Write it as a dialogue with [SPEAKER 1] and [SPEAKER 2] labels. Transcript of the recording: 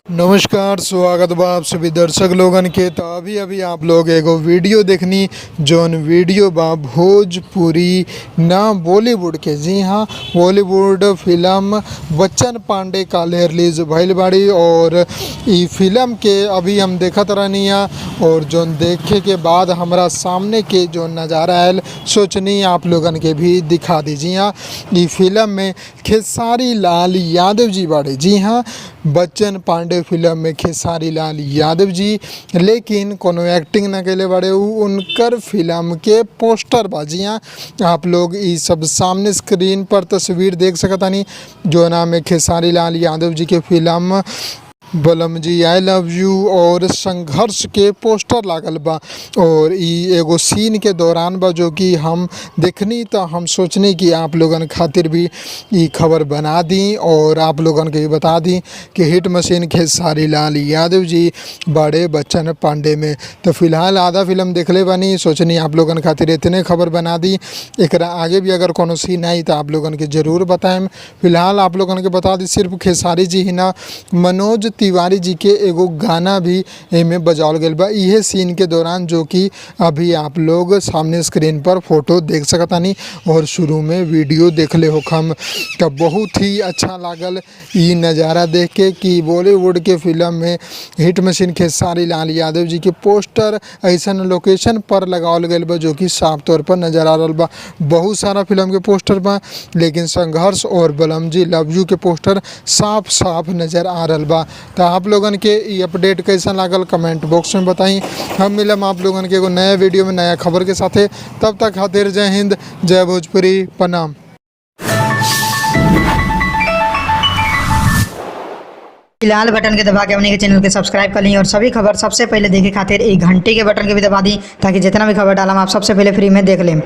[SPEAKER 1] नमस्कार, स्वागत बा आप सभी दर्शक लोगन के। तो अभी अभी आप लोग एगो वीडियो देखनी, जौन वीडियो बा भोजपुरी ना बॉलीवुड के। जी हाँ, बॉलीवुड फिल्म बच्चन पांडे काले रिलीज भइल बाड़ी और ई फिल्म के अभी हम देखत रहनी और जौन देखे के बाद हमरा सामने के जो नज़ारा आयल सोचनी आप लोगन के भी दिखा दीजिए। हाँ, ई फिल्म में खेसारी लाल यादव जी बाड़े। जी हाँ, बच्चन पांडे फिल्म में खेसारी लाल यादव जी लेकिन कोनो एक्टिंग ना कैले बड़े उनकर फिल्म के पोस्टर बाजियाँ आप लोग ये सब सामने स्क्रीन पर तस्वीर देख सकतानी। जो नाम है खेसारी लाल यादव जी के फिल्म बलम जी आई लव यू और संघर्ष के पोस्टर लागल बा और ई एगो सीन के दौरान बा जो कि हम देखनी तो हम सोचनी कि आप लोगन खातिर भी ई खबर बना दी और आप लोगन के भी बता दी कि हिट मशीन खेसारी लाल यादव जी बड़े बच्चन पांडे में। तो फिलहाल आधा फिल्म देखले बानी, सोचनी आप लोगन खातिर इतने खबर बना दी। एकरा आगे भी अगर कोनो सीन आई तो आप लोगन के ज़रूर बताएम। फिलहाल आप लोगन के बता दी सिर्फ खेसारी जी ही ना, मनोज तिवारी जी के एगो गाना भी एमे बजावल गईल बा इहे सीन के दौरान, जो कि अभी आप लोग सामने स्क्रीन पर फोटो देख सकतानी और शुरू में वीडियो देखले होखम। तो बहुत ही अच्छा लागल ई नज़ारा देख के कि बॉलीवुड के फिल्म में हिट मशीन खेसारी लाल यादव जी के पोस्टर ऐसन लोकेशन पर लगावल गईल बा जो कि साफ तौर पर नज़र आ रहल बा। बहुत सारा फिल्म के पोस्टर बा लेकिन संघर्ष और बलम जी लव यू के पोस्टर साफ साफ नज़र आ रहल बा। तो आप लोगन के ये अपडेट कैसा लागल कमेंट बॉक्स में बताई। हम मिलम आप लोगन के एगो नया वीडियो में नया खबर के साथे। तब तक खातिर जय हिंद, जय भोजपुरी, प्रणाम।
[SPEAKER 2] लाल बटन के दबा के अपने के चैनल के सब्सक्राइब कर ली और सभी खबर सबसे पहले देखे खातिर एक घंटे के बटन के भी दबा दी ताकि जितना भी खबर डालम आप सबसे पहले फ्री में देख लें।